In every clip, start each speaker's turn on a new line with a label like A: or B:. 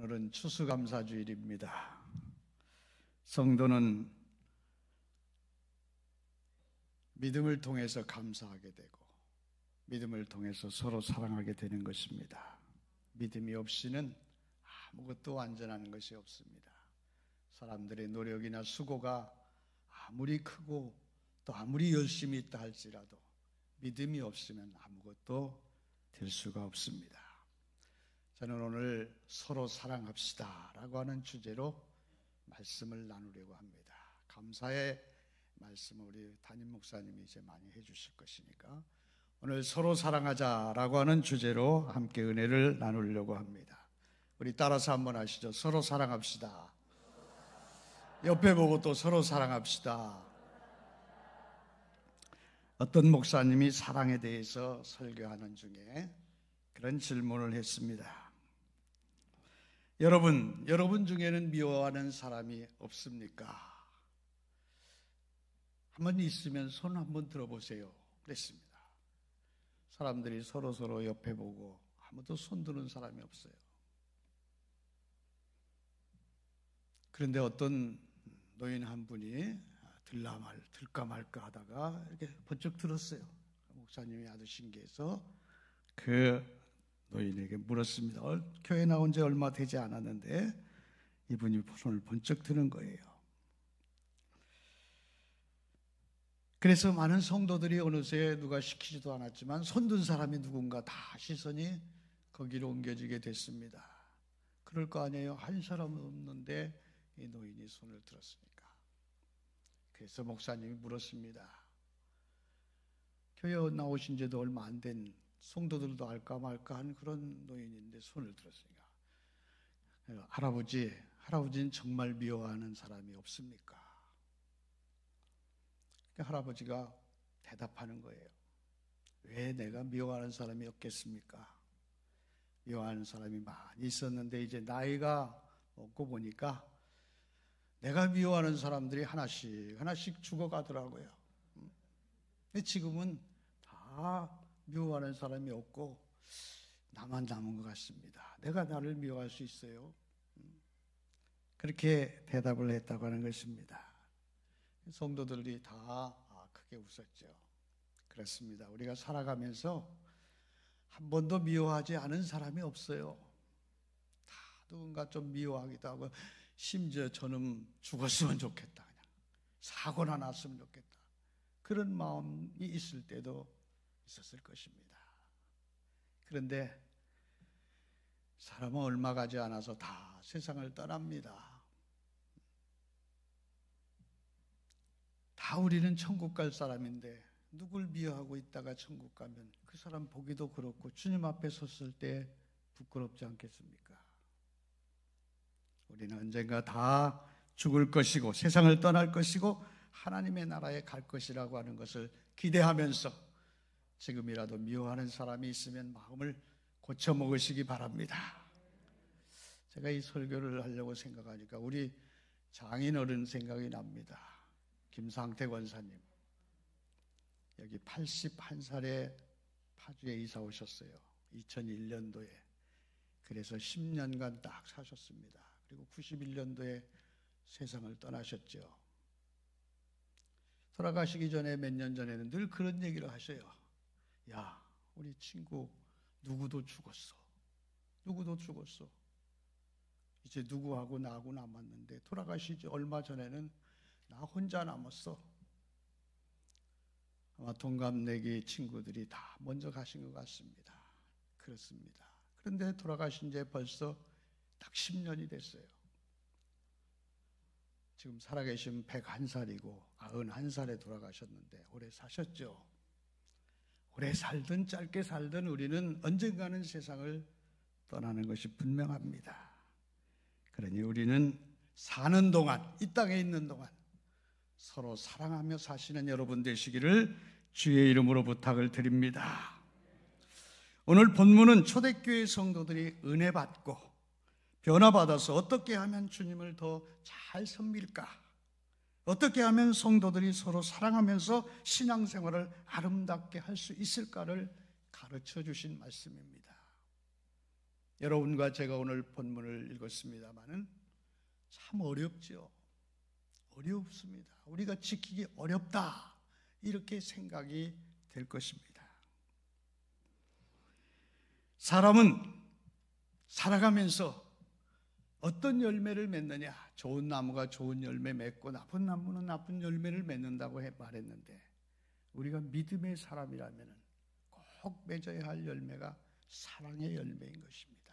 A: 오늘은 추수감사주일입니다. 성도는 믿음을 통해서 감사하게 되고 믿음을 통해서 서로 사랑하게 되는 것입니다. 믿음이 없이는 아무것도 완전한 것이 없습니다. 사람들의 노력이나 수고가 아무리 크고 또 아무리 열심히 있다 할지라도 믿음이 없으면 아무것도 될 수가 없습니다. 저는 오늘 서로 사랑합시다 라고 하는 주제로 말씀을 나누려고 합니다. 감사의 말씀을 우리 담임 목사님이 이제 많이 해주실 것이니까 오늘 서로 사랑하자라고 하는 주제로 함께 은혜를 나누려고 합니다. 우리 따라서 한번 하시죠. 서로 사랑합시다. 옆에 보고 또 서로 사랑합시다. 어떤 목사님이 사랑에 대해서 설교하는 중에 그런 질문을 했습니다. 여러분 중에는 미워하는 사람이 없습니까? 한번 있으면 손 한번 들어보세요. 그랬습니다. 사람들이 서로 옆에 보고 아무도 손 드는 사람이 없어요. 그런데 어떤 노인 한 분이 들까 말까 하다가 이렇게 번쩍 들었어요. 목사님이 아주 신기해서 그 노인에게 물었습니다. 교회 나온 지 얼마 되지 않았는데 이분이 손을 번쩍 드는 거예요. 그래서 많은 성도들이 어느새 누가 시키지도 않았지만 손든 사람이 누군가 다 시선이 거기로 옮겨지게 됐습니다. 그럴 거 아니에요. 한 사람은 없는데 이 노인이 손을 들었으니까. 그래서 목사님이 물었습니다. 교회 나오신 지도 얼마 안 된 성도들도 알까 말까 한 그런 노인인데 손을 들었으니까. 할아버지는 정말 미워하는 사람이 없습니까? 할아버지가 대답하는 거예요. 왜 내가 미워하는 사람이 없겠습니까? 미워하는 사람이 많이 있었는데 이제 나이가 먹고 보니까 내가 미워하는 사람들이 하나씩 죽어가더라고요. 근데 지금은 다 미워하는 사람이 없고 나만 남은 것 같습니다. 내가 나를 미워할 수 있어요? 그렇게 대답을 했다고 하는 것입니다. 성도들이 다 크게 웃었죠. 그렇습니다. 우리가 살아가면서 한 번도 미워하지 않은 사람이 없어요. 다 누군가 좀 미워하기도 하고 심지어 저는 죽었으면 좋겠다. 그냥 사고나 났으면 좋겠다. 그런 마음이 있을 때도 있었을 것입니다. 그런데 사람은 얼마 가지 않아서 다 세상을 떠납니다. 다 우리는 천국 갈 사람인데 누굴 미워하고 있다가 천국 가면 그 사람 보기도 그렇고 주님 앞에 섰을 때 부끄럽지 않겠습니까? 우리는 언젠가 다 죽을 것이고 세상을 떠날 것이고 하나님의 나라에 갈 것이라고 하는 것을 기대하면서 지금이라도 미워하는 사람이 있으면 마음을 고쳐 먹으시기 바랍니다. 제가 이 설교를 하려고 생각하니까 우리 장인어른 생각이 납니다. 김상태 권사님. 여기 81살에 파주에 이사 오셨어요. 2001년도에. 그래서 10년간 딱 사셨습니다. 그리고 91년도에 세상을 떠나셨죠. 돌아가시기 전에 몇 년 전에는 늘 그런 얘기를 하셔요. 야, 우리 친구 누구도 죽었어. 이제 누구하고 나하고 남았는데 돌아가시지 얼마 전에는 나 혼자 남았어. 아마 동갑내기 친구들이 다 먼저 가신 것 같습니다. 그렇습니다. 그런데 돌아가신 지 벌써 딱 10년이 됐어요. 지금 살아계신 101살이고 91살에 돌아가셨는데 오래 사셨죠. 오래 살든 짧게 살든 우리는 언젠가는 세상을 떠나는 것이 분명합니다. 그러니 우리는 사는 동안, 이 땅에 있는 동안 서로 사랑하며 사시는 여러분 되시기를 주의 이름으로 부탁을 드립니다. 오늘 본문은 초대교회 성도들이 은혜 받고 변화받아서 어떻게 하면 주님을 더 잘 섬길까? 어떻게 하면 성도들이 서로 사랑하면서 신앙생활을 아름답게 할 수 있을까를 가르쳐 주신 말씀입니다. 여러분과 제가 오늘 본문을 읽었습니다마는 참 어렵죠. 어렵습니다. 우리가 지키기 어렵다, 이렇게 생각이 될 것입니다. 사람은 살아가면서 어떤 열매를 맺느냐, 좋은 나무가 좋은 열매 맺고 나쁜 나무는 나쁜 열매를 맺는다고 말했는데, 우리가 믿음의 사람이라면 꼭 맺어야 할 열매가 사랑의 열매인 것입니다.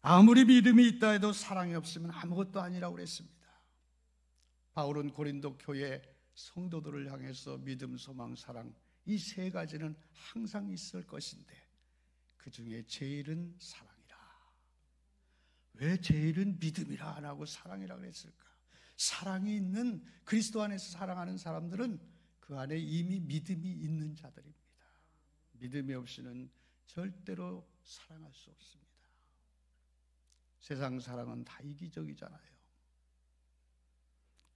A: 아무리 믿음이 있다 해도 사랑이 없으면 아무것도 아니라고 그랬습니다. 바울은 고린도 교회 성도들을 향해서 믿음, 소망, 사랑, 이 세 가지는 항상 있을 것인데 그 중에 제일은 사랑이라. 왜 제일은 믿음이라 안 하고 사랑이라 그랬을까? 사랑이 있는, 그리스도 안에서 사랑하는 사람들은 그 안에 이미 믿음이 있는 자들입니다. 믿음이 없이는 절대로 사랑할 수 없습니다. 세상 사랑은 다 이기적이잖아요.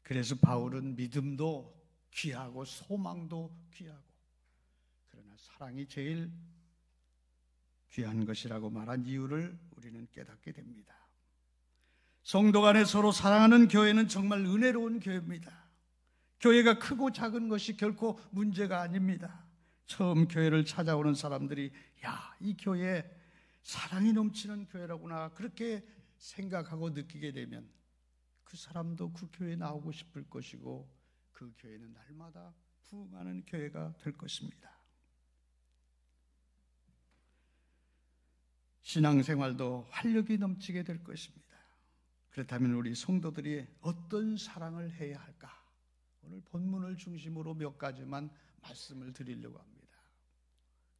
A: 그래서 바울은 믿음도 귀하고 소망도 귀하고, 그러나 사랑이 제일 귀한 것이라고 말한 이유를 우리는 깨닫게 됩니다. 성도 간에 서로 사랑하는 교회는 정말 은혜로운 교회입니다. 교회가 크고 작은 것이 결코 문제가 아닙니다. 처음 교회를 찾아오는 사람들이 야, 이 교회 사랑이 넘치는 교회라구나, 그렇게 생각하고 느끼게 되면 그 사람도 그 교회에 나오고 싶을 것이고, 그 교회는 날마다 부흥하는 교회가 될 것입니다. 신앙생활도 활력이 넘치게 될 것입니다. 그렇다면 우리 성도들이 어떤 사랑을 해야 할까? 오늘 본문을 중심으로 몇 가지만 말씀을 드리려고 합니다.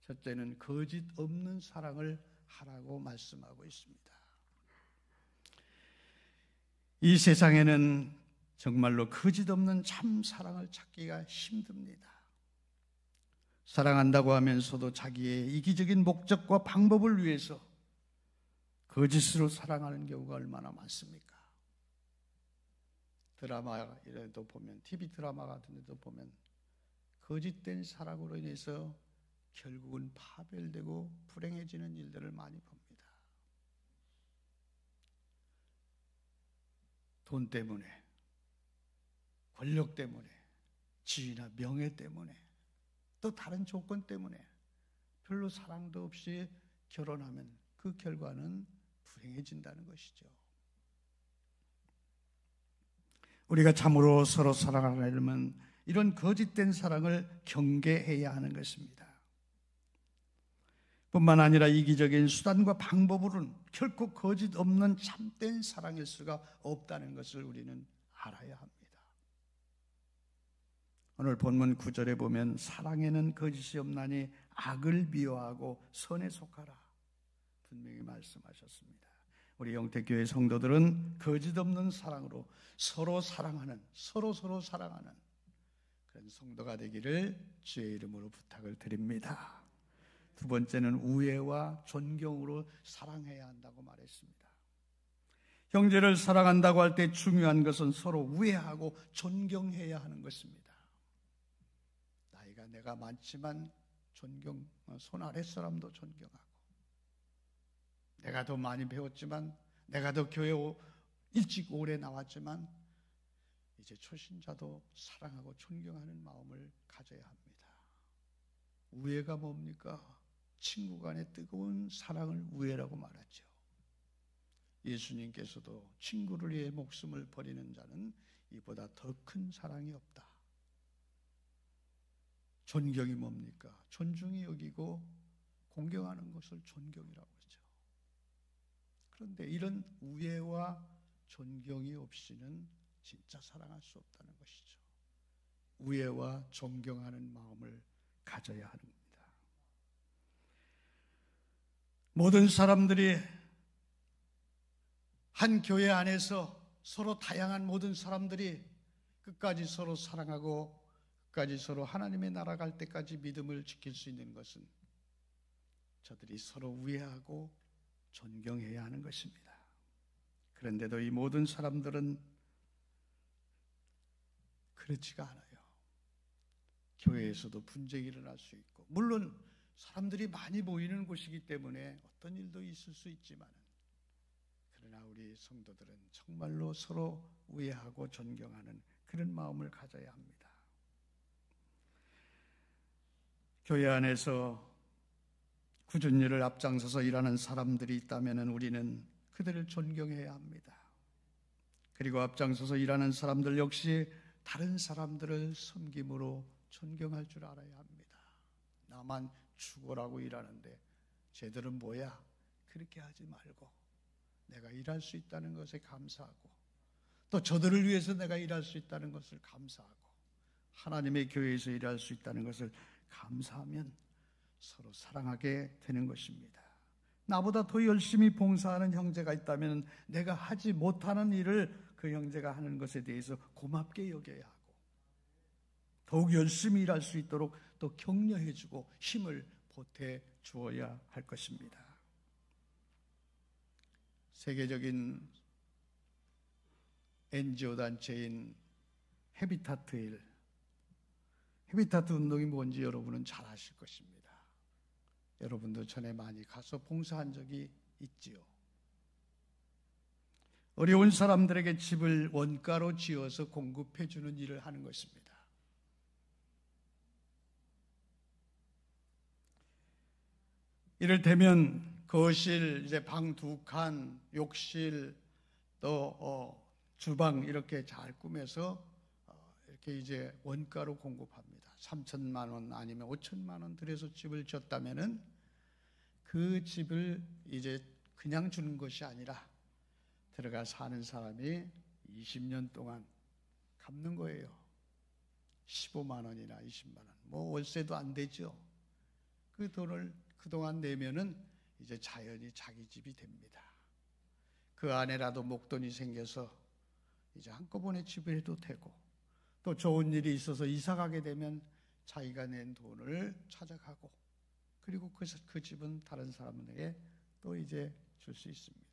A: 첫째는 거짓 없는 사랑을 하라고 말씀하고 있습니다. 이 세상에는 정말로 거짓 없는 참 사랑을 찾기가 힘듭니다. 사랑한다고 하면서도 자기의 이기적인 목적과 방법을 위해서 거짓으로 사랑하는 경우가 얼마나 많습니까? 드라마에도 보면, TV 드라마 같은 데도 보면 거짓된 사랑으로 인해서 결국은 파멸되고 불행해지는 일들을 많이 봅니다. 돈 때문에, 권력 때문에, 지위나 명예 때문에, 또 다른 조건 때문에 별로 사랑도 없이 결혼하면 그 결과는 불행해진다는 것이죠. 우리가 참으로 서로 사랑하려면 이런 거짓된 사랑을 경계해야 하는 것입니다. 뿐만 아니라 이기적인 수단과 방법으로는 결코 거짓 없는 참된 사랑일 수가 없다는 것을 우리는 알아야 합니다. 오늘 본문 9절에 보면 사랑에는 거짓이 없나니 악을 미워하고 선에 속하라, 분명히 말씀하셨습니다. 우리 영택교회 성도들은 거짓 없는 사랑으로 서로 사랑하는, 서로 사랑하는 그런 성도가 되기를 주의 이름으로 부탁을 드립니다. 두 번째는 우애와 존경으로 사랑해야 한다고 말했습니다. 형제를 사랑한다고 할 때 중요한 것은 서로 우애하고 존경해야 하는 것입니다. 나이가 내가 많지만 손 아랫 사람도 존경하고, 내가 더 많이 배웠지만, 내가 더 교회 일찍 오래 나왔지만 이제 초신자도 사랑하고 존경하는 마음을 가져야 합니다. 우애가 뭡니까? 친구 간의 뜨거운 사랑을 우애라고 말하죠. 예수님께서도 친구를 위해 목숨을 버리는 자는 이보다 더 큰 사랑이 없다. 존경이 뭡니까? 존중이 여기고 공경하는 것을 존경이라고 하죠. 그런데 이런 우애와 존경이 없이는 진짜 사랑할 수 없다는 것이죠. 우애와 존경하는 마음을 가져야 하는 겁니다. 모든 사람들이 한 교회 안에서 서로 다양한 모든 사람들이 끝까지 서로 사랑하고 끝까지 서로 하나님의 나라 갈 때까지 믿음을 지킬 수 있는 것은 저들이 서로 우애하고 존경해야 하는 것입니다. 그런데도 이 모든 사람들은 그렇지가 않아요. 교회에서도 분쟁이 일어날 수 있고, 물론 사람들이 많이 모이는 곳이기 때문에 어떤 일도 있을 수 있지만, 그러나 우리 성도들은 정말로 서로 우애하고 존경하는 그런 마음을 가져야 합니다. 교회 안에서 굳은 일을 앞장서서 일하는 사람들이 있다면 우리는 그들을 존경해야 합니다. 그리고 앞장서서 일하는 사람들 역시 다른 사람들을 섬김으로 존경할 줄 알아야 합니다. 나만 죽어라고 일하는데 쟤들은 뭐야? 그렇게 하지 말고 내가 일할 수 있다는 것에 감사하고, 또 저들을 위해서 내가 일할 수 있다는 것을 감사하고, 하나님의 교회에서 일할 수 있다는 것을 감사하면 서로 사랑하게 되는 것입니다. 나보다 더 열심히 봉사하는 형제가 있다면 내가 하지 못하는 일을 그 형제가 하는 것에 대해서 고맙게 여겨야 하고, 더욱 열심히 일할 수 있도록 또 격려해주고 힘을 보태 주어야 할 것입니다. 세계적인 NGO 단체인 헤비타트 운동이 뭔지 여러분은 잘 아실 것입니다. 여러분도 전에 많이 가서 봉사한 적이 있지요. 어려운 사람들에게 집을 원가로 지어서 공급해 주는 일을 하는 것입니다. 이를테면 거실, 이제 방 2칸, 욕실, 또 주방 이렇게 잘 꾸며서 이렇게 이제 원가로 공급합니다. 3천만 원 아니면 5천만 원 들여서 집을 졌다면은 그 집을 이제 그냥 주는 것이 아니라 들어가 사는 사람이 20년 동안 갚는 거예요. 15만 원이나 20만 원. 뭐 월세도 안 되죠. 그 돈을 그동안 내면은 이제 자연히 자기 집이 됩니다. 그 안에라도 목돈이 생겨서 이제 한꺼번에 지불해도 되고, 또 좋은 일이 있어서 이사 가게 되면 자기가 낸 돈을 찾아가고, 그리고 그 집은 다른 사람에게 또 이제 줄 수 있습니다.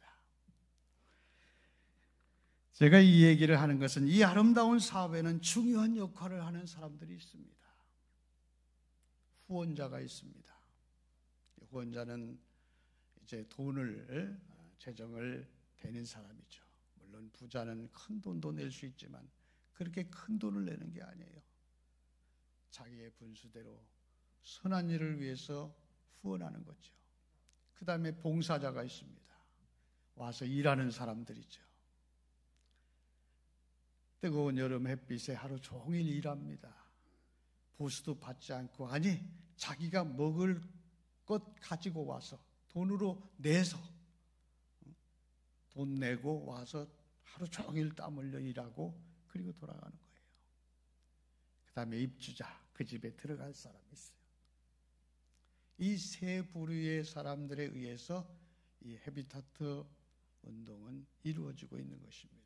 A: 제가 이 얘기를 하는 것은 이 아름다운 사업에는 중요한 역할을 하는 사람들이 있습니다. 후원자가 있습니다. 후원자는 이제 돈을, 재정을 대는 사람이죠. 물론 부자는 큰 돈도 낼 수 있지만 그렇게 큰 돈을 내는 게 아니에요. 자기의 분수대로 선한 일을 위해서 후원하는 거죠. 그 다음에 봉사자가 있습니다. 와서 일하는 사람들이죠. 뜨거운 여름 햇빛에 하루 종일 일합니다. 보수도 받지 않고, 아니 자기가 먹을 것 가지고 와서 돈으로 내서 돈 내고 와서 하루 종일 땀 흘려 일하고 그리고 돌아가는 거예요. 그 다음에 입주자, 그 집에 들어갈 사람이 있어요. 이 세 부류의 사람들에 의해서 이 헤비타트 운동은 이루어지고 있는 것입니다.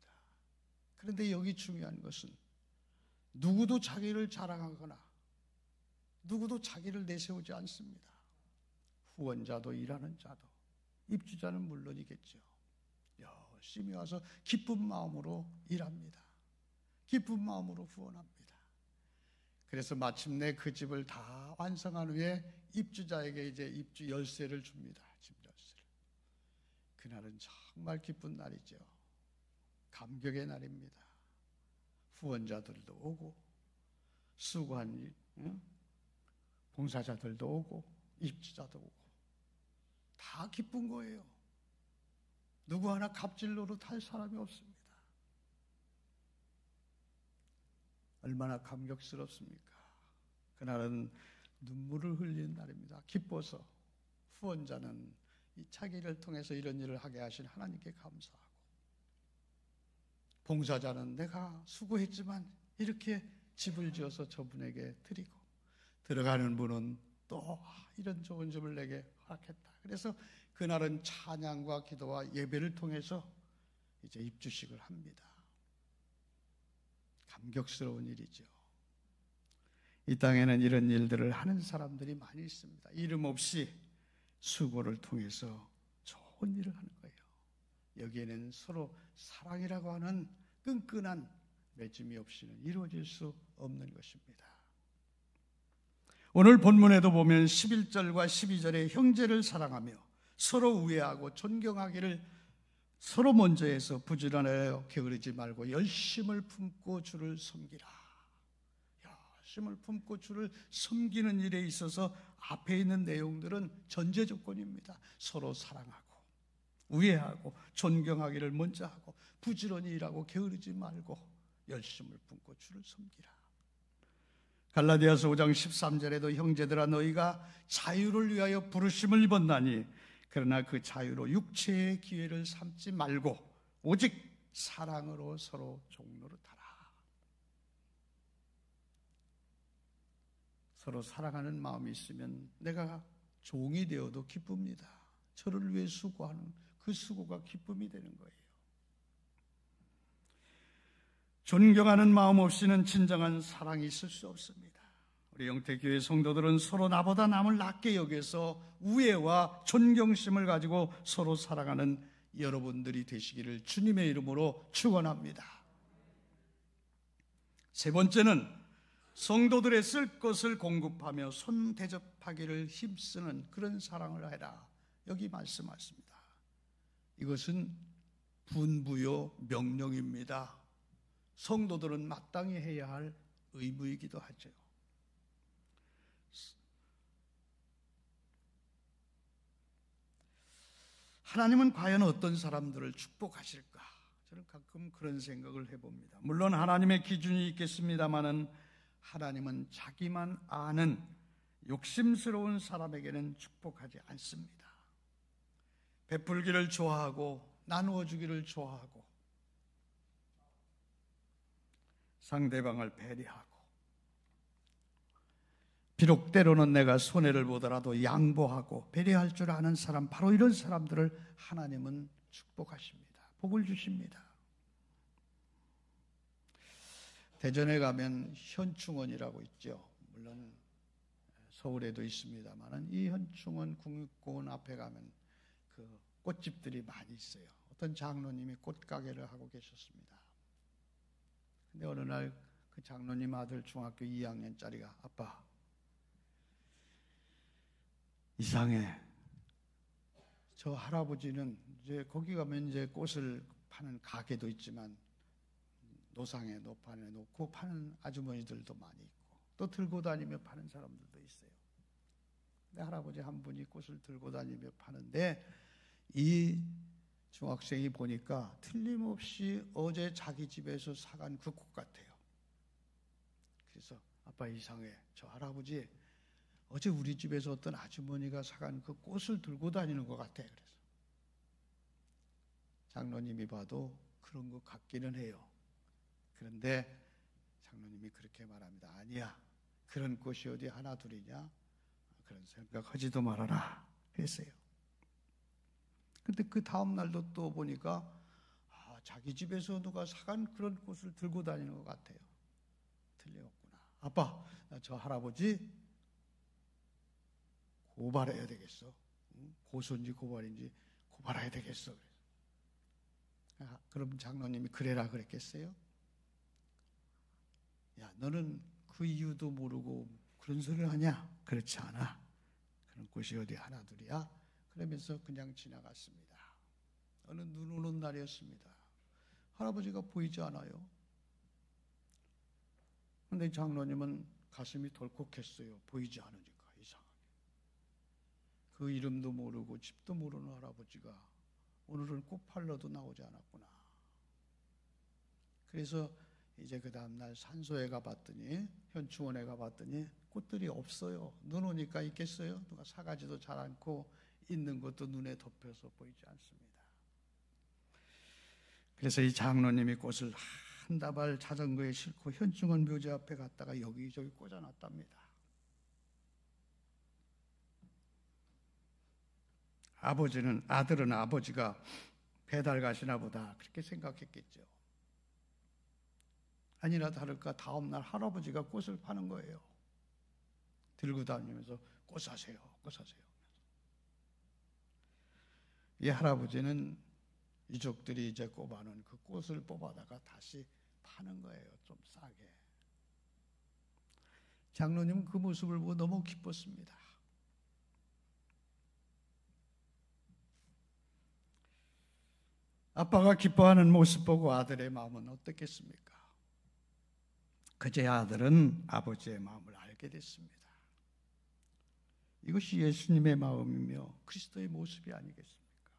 A: 그런데 여기 중요한 것은 누구도 자기를 자랑하거나 누구도 자기를 내세우지 않습니다. 후원자도 일하는 자도, 입주자는 물론이겠죠. 열심히 와서 기쁜 마음으로 일합니다. 기쁜 마음으로 후원합니다. 그래서 마침내 그 집을 다 완성한 후에 입주자에게 이제 입주 열쇠를 줍니다. 집 열쇠를. 그날은 정말 기쁜 날이죠. 감격의 날입니다. 후원자들도 오고, 수고한 봉사자들도 오고, 입주자도 오고, 다 기쁜 거예요. 누구 하나 갑질 노릇할 사람이 없습니다. 얼마나 감격스럽습니까? 그날은 눈물을 흘리는 날입니다. 기뻐서 후원자는 이 자기를 통해서 이런 일을 하게 하신 하나님께 감사하고, 봉사자는 내가 수고했지만 이렇게 집을 지어서 저분에게 드리고, 들어가는 분은 또 이런 좋은 집을 내게 허락했다. 그래서 그날은 찬양과 기도와 예배를 통해서 이제 입주식을 합니다. 감격스러운 일이죠. 이 땅에는 이런 일들을 하는 사람들이 많이 있습니다. 이름 없이 수고를 통해서 좋은 일을 하는 거예요. 여기에는 서로 사랑이라고 하는 끈끈한 맺음이 없이는 이루어질 수 없는 것입니다. 오늘 본문에도 보면 11절과 12절에 형제를 사랑하며 서로 우애하고 존경하기를 서로 먼저 해서 부지런하여 게으르지 말고 열심을 품고 주를 섬기라. 열심을 품고 주를 섬기는 일에 있어서 앞에 있는 내용들은 전제 조건입니다. 서로 사랑하고 우애하고 존경하기를 먼저 하고 부지런히 일하고 게으르지 말고 열심을 품고 주를 섬기라. 갈라디아서 5장 13절에도 형제들아 너희가 자유를 위하여 부르심을 입었나니 그러나 그 자유로 육체의 기회를 삼지 말고 오직 사랑으로 서로 종노릇하라. 서로 사랑하는 마음이 있으면 내가 종이 되어도 기쁩니다. 저를 위해 수고하는 그 수고가 기쁨이 되는 거예요. 존경하는 마음 없이는 진정한 사랑이 있을 수 없습니다. 우리 영태교회 성도들은 서로 나보다 남을 낮게 여겨서 우애와 존경심을 가지고 서로 사랑하는 여러분들이 되시기를 주님의 이름으로 축원합니다. 세 번째는 성도들의 쓸 것을 공급하며 손 대접하기를 힘쓰는 그런 사랑을 해라. 여기 말씀하십니다. 이것은 분부요 명령입니다. 성도들은 마땅히 해야 할 의무이기도 하죠. 하나님은 과연 어떤 사람들을 축복하실까? 저는 가끔 그런 생각을 해봅니다. 물론 하나님의 기준이 있겠습니다마는 하나님은 자기만 아는 욕심스러운 사람에게는 축복하지 않습니다. 베풀기를 좋아하고 나누어 주기를 좋아하고 상대방을 배려하고 비록 때로는 내가 손해를 보더라도 양보하고 배려할 줄 아는 사람, 바로 이런 사람들을 하나님은 축복하십니다. 복을 주십니다. 대전에 가면 현충원이라고 있죠. 물론 서울에도 있습니다만 이 현충원 국립공원 앞에 가면 그 꽃집들이 많이 있어요. 어떤 장로님이 꽃가게를 하고 계셨습니다. 근데 어느 날 그 장로님 아들 중학교 2학년짜리가 아빠 이상해. 저 할아버지는 이제 거기 가면 이제 꽃을 파는 가게도 있지만 노상에 노판에 놓고 파는 아주머니들도 많이 있고 또 들고 다니며 파는 사람들도 있어요. 근데 할아버지 한 분이 꽃을 들고 다니며 파는데 이 중학생이 보니까 틀림없이 어제 자기 집에서 사간 그 꽃 같아요. 그래서 아빠 이상해. 저 할아버지 어제 우리 집에서 어떤 아주머니가 사간 그 꽃을 들고 다니는 것 같아. 그래서 장로님이 봐도 그런 것 같기는 해요. 그런데 장로님이 그렇게 말합니다. 아니야. 그런 꽃이 어디 하나 둘이냐? 그런 생각하지도 말아라. 했어요. 근데 그 다음 날도 또 보니까 자기 집에서 누가 사간 그런 꽃을 들고 다니는 것 같아요. 틀림없구나. 아빠, 저 할아버지 고발해야 되겠어. 고소인지 고발인지 고발해야 되겠어. 그럼 장로님이 그래라 그랬겠어요? 야, 너는 그 이유도 모르고 그런 소리를 하냐? 그렇지 않아. 그런 꽃이 어디 하나 둘이야? 그러면서 그냥 지나갔습니다. 어느 눈 오는 날이었습니다. 할아버지가 보이지 않아요. 그런데 장로님은 가슴이 덜컥했어요. 보이지 않으니까 이상하게. 그 이름도 모르고 집도 모르는 할아버지가 오늘은 꽃 팔러도 나오지 않았구나. 그래서 이제 그 다음날 산소에 가봤더니 현충원에 가봤더니 꽃들이 없어요. 눈 오니까 있겠어요? 누가 사가지도 잘 않고 있는 것도 눈에 덮여서 보이지 않습니다. 그래서 이 장로님이 꽃을 한 다발 자전거에 싣고 현충원 묘지 앞에 갔다가 여기저기 꽂아놨답니다. 아들은 아버지가 배달 가시나 보다 그렇게 생각했겠죠. 아니나 다를까 다음 날 할아버지가 꽃을 파는 거예요. 들고 다니면서 꽃 사세요, 꽃 사세요. 이 할아버지는 유족들이 이제 꼽아놓은 그 꽃을 뽑아다가 다시 파는 거예요. 좀 싸게. 장로님은 그 모습을 보고 너무 기뻤습니다. 아빠가 기뻐하는 모습 보고 아들의 마음은 어떻겠습니까? 그제야 아들은 아버지의 마음을 알게 됐습니다. 이것이 예수님의 마음이며 그리스도의 모습이 아니겠습니까?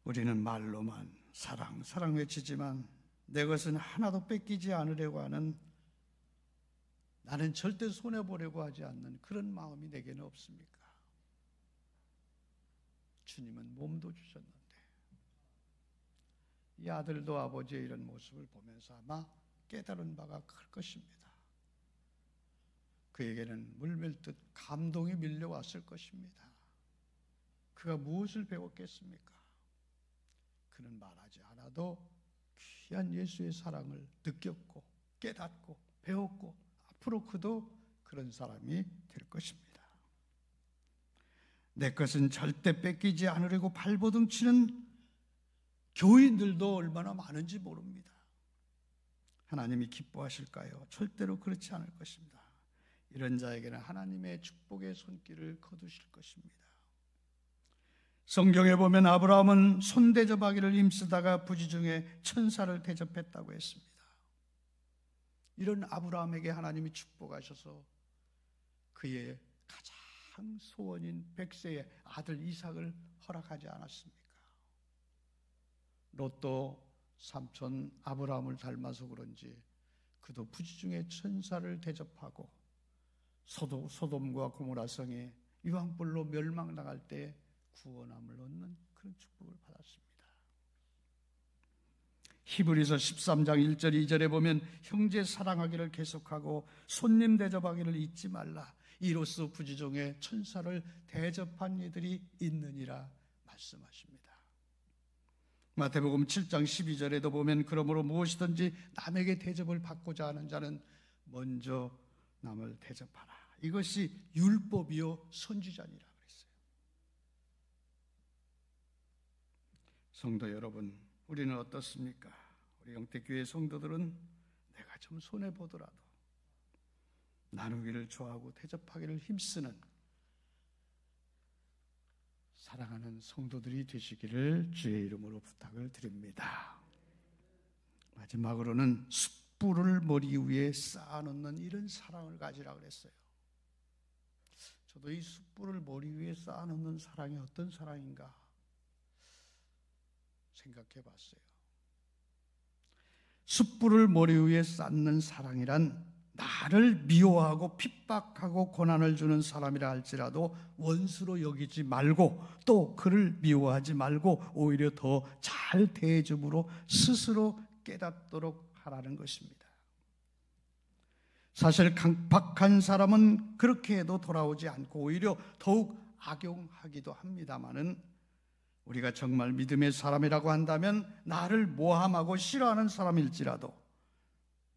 A: 우리는 말로만 사랑, 사랑 외치지만 내 것은 하나도 뺏기지 않으려고 하는, 나는 절대 손해보려고 하지 않는 그런 마음이 내게는 없습니까? 주님은 몸도 주셨는데 이 아들도 아버지의 이런 모습을 보면서 아마 깨달은 바가 클 것입니다. 그에게는 물밀듯 감동이 밀려왔을 것입니다. 그가 무엇을 배웠겠습니까? 그는 말하지 않아도 귀한 예수의 사랑을 느꼈고 깨닫고 배웠고 앞으로 그도 그런 사람이 될 것입니다. 내 것은 절대 뺏기지 않으려고 발버둥 치는 교인들도 얼마나 많은지 모릅니다. 하나님이 기뻐하실까요? 절대로 그렇지 않을 것입니다. 이런 자에게는 하나님의 축복의 손길을 거두실 것입니다. 성경에 보면 아브라함은 손대접하기를 힘쓰다가 부지중에 천사를 대접했다고 했습니다. 이런 아브라함에게 하나님이 축복하셔서 그의 가장 소원인 100세의 아들 이삭을 허락하지 않았습니까? 롯도 삼촌 아브라함을 닮아서 그런지 그도 부지중에 천사를 대접하고 소돔과 고모라 성에 유황불로 멸망당할 때 구원함을 얻는 그런 축복을 받았습니다. 히브리서 13장 1절 2절에 보면 형제 사랑하기를 계속하고 손님 대접하기를 잊지 말라. 이로써 부지중에 천사를 대접한 이들이 있느니라 말씀하십니다. 마태복음 7장 12절에도 보면 그러므로 무엇이든지 남에게 대접을 받고자 하는 자는 먼저 남을 대접하라. 이것이 율법이요 선지자니라 그랬어요. 성도 여러분, 우리는 어떻습니까? 우리 영택교회 성도들은 내가 좀 손해보더라도 나누기를 좋아하고 대접하기를 힘쓰는 사랑하는 성도들이 되시기를 주의 이름으로 부탁을 드립니다. 마지막으로는 숯불을 머리 위에 쌓아놓는 이런 사랑을 가지라 그랬어요. 저도 이 숯불을 머리 위에 쌓아놓는 사랑이 어떤 사랑인가 생각해 봤어요. 숯불을 머리 위에 쌓는 사랑이란 나를 미워하고 핍박하고 고난을 주는 사람이라 할지라도 원수로 여기지 말고 또 그를 미워하지 말고 오히려 더 잘 대해줌으로 스스로 깨닫도록 하라는 것입니다. 사실 강박한 사람은 그렇게 해도 돌아오지 않고 오히려 더욱 악용하기도 합니다마는 우리가 정말 믿음의 사람이라고 한다면 나를 모함하고 싫어하는 사람일지라도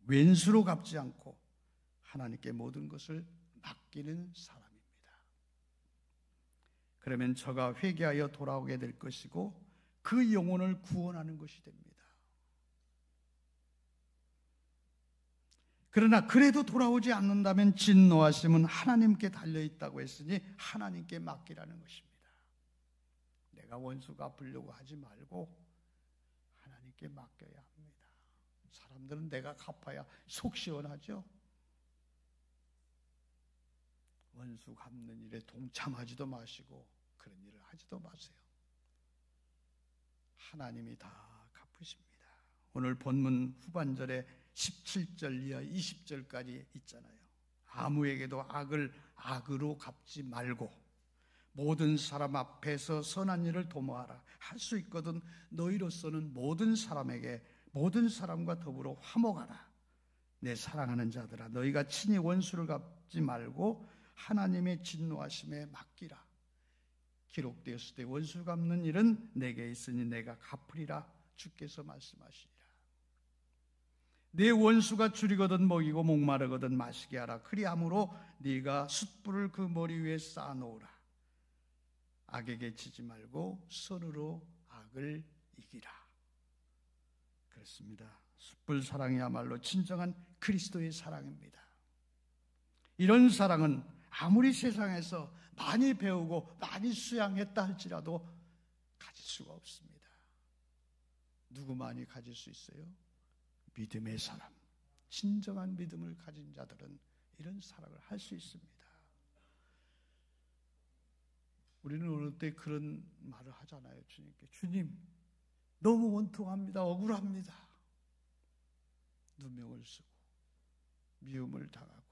A: 왼수로 갚지 않고 하나님께 모든 것을 맡기는 사람입니다. 그러면 저가 회개하여 돌아오게 될 것이고 그 영혼을 구원하는 것이 됩니다. 그러나 그래도 돌아오지 않는다면 진노하심은 하나님께 달려있다고 했으니 하나님께 맡기라는 것입니다. 내가 원수 갚으려고 하지 말고 하나님께 맡겨야 합니다. 사람들은 내가 갚아야 속 시원하죠. 원수 갚는 일에 동참하지도 마시고 그런 일을 하지도 마세요. 하나님이 다 갚으십니다. 오늘 본문 후반절에 17절 이하 20절까지 있잖아요. 아무에게도 악을 악으로 갚지 말고 모든 사람 앞에서 선한 일을 도모하라. 할 수 있거든 너희로서는 모든 사람에게 모든 사람과 더불어 화목하라. 내 사랑하는 자들아, 너희가 친히 원수를 갚지 말고 하나님의 진노하심에 맡기라. 기록되었을 때 원수 갚는 일은 내게 있으니 내가 갚으리라. 주께서 말씀하시니라. 내 원수가 줄이거든 먹이고 목마르거든 마시게 하라. 그리함으로 네가 숯불을 그 머리 위에 쌓아놓으라. 악에게 지지 말고 선으로 악을 이기라. 그렇습니다. 숯불 사랑이야말로 진정한 그리스도의 사랑입니다. 이런 사랑은 아무리 세상에서 많이 배우고 많이 수양했다 할지라도 가질 수가 없습니다. 누구만이 가질 수 있어요? 믿음의 사람, 진정한 믿음을 가진 자들은 이런 사랑을 할 수 있습니다. 우리는 어느 때 그런 말을 하잖아요. 주님께, 주님 너무 원통합니다. 억울합니다. 누명을 쓰고 미움을 당하고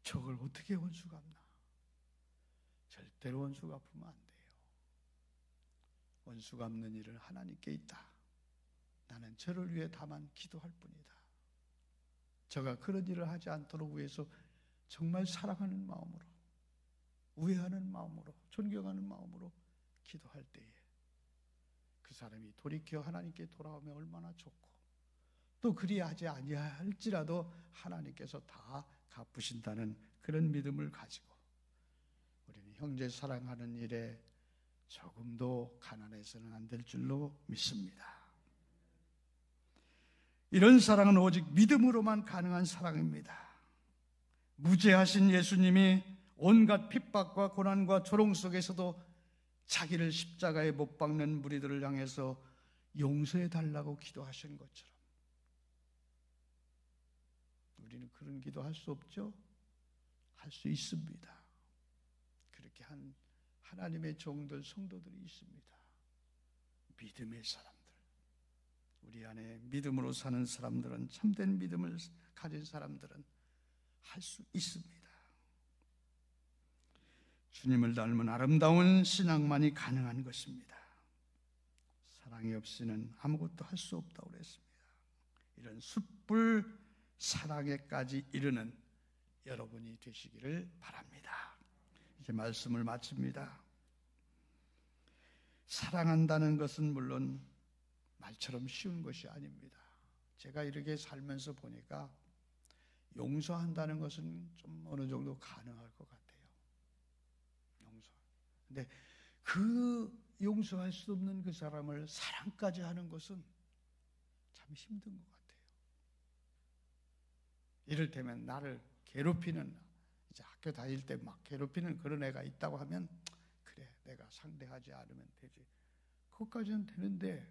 A: 저걸 어떻게 원수 갚나? 절대로 원수 갚으면 안 돼요. 원수 갚는 일은 하나님께 있다. 나는 저를 위해 다만 기도할 뿐이다. 저가 그런 일을 하지 않도록 위해서 정말 사랑하는 마음으로, 우애하는 마음으로, 존경하는 마음으로 기도할 때에 그 사람이 돌이켜 하나님께 돌아오면 얼마나 좋고, 또 그리하지 아니할지라도 하나님께서 다 갚으신다는 그런 믿음을 가지고 우리는 형제 사랑하는 일에 조금도 가난해서는 안 될 줄로 믿습니다. 이런 사랑은 오직 믿음으로만 가능한 사랑입니다. 무죄하신 예수님이 온갖 핍박과 고난과 조롱 속에서도 자기를 십자가에 못 박는 무리들을 향해서 용서해 달라고 기도하신 것처럼 우리는 그런 기도할 수 없죠? 할 수 있습니다. 그렇게 한 하나님의 종들, 성도들이 있습니다. 믿음의 사람들, 우리 안에 믿음으로 사는 사람들은, 참된 믿음을 가진 사람들은 할 수 있습니다. 주님을 닮은 아름다운 신앙만이 가능한 것입니다. 사랑이 없이는 아무것도 할 수 없다고 그랬습니다. 이런 숯불 사랑에까지 이르는 여러분이 되시기를 바랍니다. 이제 말씀을 마칩니다. 사랑한다는 것은 물론 말처럼 쉬운 것이 아닙니다. 제가 이렇게 살면서 보니까 용서한다는 것은 좀 어느 정도 가능할 것 같아요. 근데 그 용서할 수 없는 그 사람을 사랑까지 하는 것은 참 힘든 것 같아요. 이를테면 나를 괴롭히는, 이제 학교 다닐 때 막 괴롭히는 그런 애가 있다고 하면 그래, 내가 상대하지 않으면 되지. 그것까지는 되는데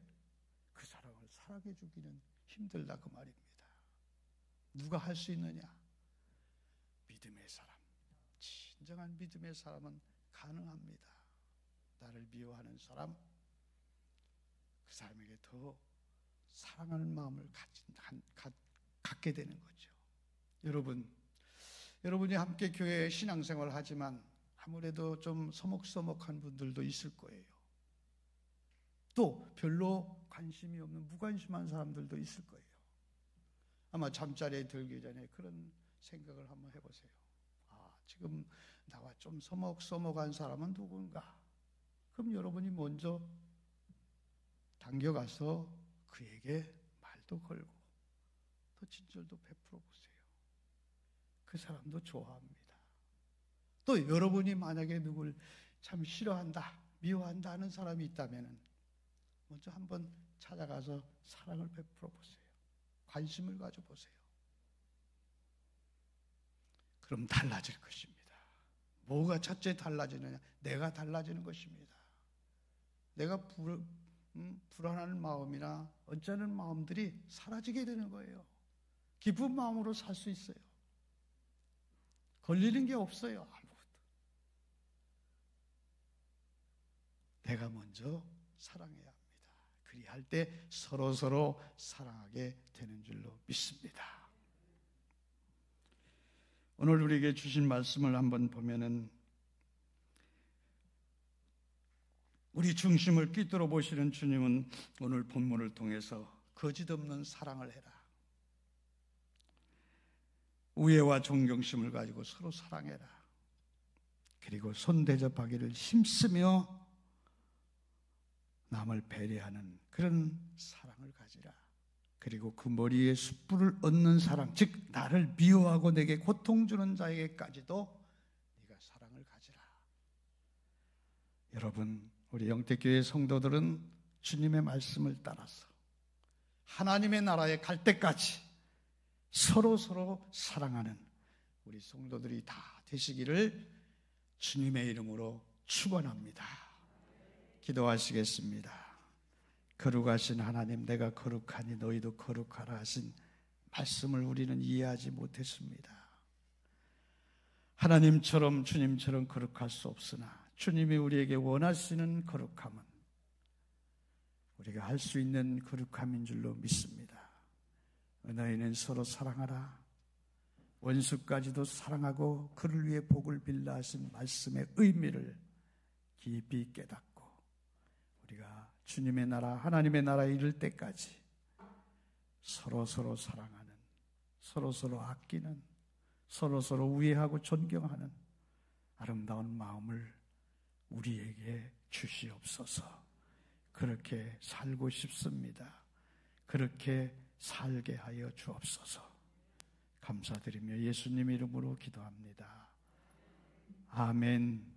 A: 그 사람을 사랑해 주기는 힘들다 그 말입니다. 누가 할 수 있느냐? 믿음의 사람, 진정한 믿음의 사람은 가능합니다. 나를 미워하는 사람, 그 사람에게 더 사랑하는 마음을 갖게 되는 거죠. 여러분이 함께 교회 신앙생활을 하지만 아무래도 좀 서먹서먹한 분들도 있을 거예요. 또 별로 관심이 없는 무관심한 사람들도 있을 거예요. 아마 잠자리에 들기 전에 그런 생각을 한번 해보세요. 지금 나와 좀 서먹서먹한 사람은 누군가? 그럼 여러분이 먼저 당겨가서 그에게 말도 걸고 또 친절도 베풀어 보세요. 그 사람도 좋아합니다. 또 여러분이 만약에 누굴 참 싫어한다, 미워한다 하는 사람이 있다면 먼저 한번 찾아가서 사랑을 베풀어 보세요. 관심을 가져보세요. 그럼 달라질 것입니다. 뭐가 첫째 달라지느냐? 내가 달라지는 것입니다. 내가 불안한 마음이나 언짢은 마음들이 사라지게 되는 거예요. 기쁜 마음으로 살 수 있어요. 걸리는 게 없어요. 아무것도. 내가 먼저 사랑해야 합니다. 그리할 때 서로 사랑하게 되는 줄로 믿습니다. 오늘 우리에게 주신 말씀을 한번 보면은 우리 중심을 꿰뚫어 보시는 주님은 오늘 본문을 통해서 거짓없는 사랑을 해라, 우애와 존경심을 가지고 서로 사랑해라, 그리고 손대접하기를 힘쓰며 남을 배려하는 그런 사랑을 가지라. 그리고 그 머리에 숯불을 얻는 사랑, 즉 나를 미워하고 내게 고통 주는 자에게까지도 네가 사랑을 가지라. 여러분, 우리 영택교회 성도들은 주님의 말씀을 따라서 하나님의 나라에 갈 때까지 서로 사랑하는 우리 성도들이 다 되시기를 주님의 이름으로 축원합니다. 기도하시겠습니다. 거룩하신 하나님, 내가 거룩하니 너희도 거룩하라 하신 말씀을 우리는 이해하지 못했습니다. 하나님처럼 주님처럼 거룩할 수 없으나 주님이 우리에게 원하시는 거룩함은 우리가 할 수 있는 거룩함인 줄로 믿습니다. 너희는 서로 사랑하라. 원수까지도 사랑하고 그를 위해 복을 빌라 하신 말씀의 의미를 깊이 깨닫고 우리가 주님의 나라, 하나님의 나라에 이를 때까지 서로 사랑하는, 서로 아끼는, 서로 우애하고 존경하는 아름다운 마음을 우리에게 주시옵소서. 그렇게 살고 싶습니다. 그렇게 살게 하여 주옵소서. 감사드리며 예수님 이름으로 기도합니다. 아멘.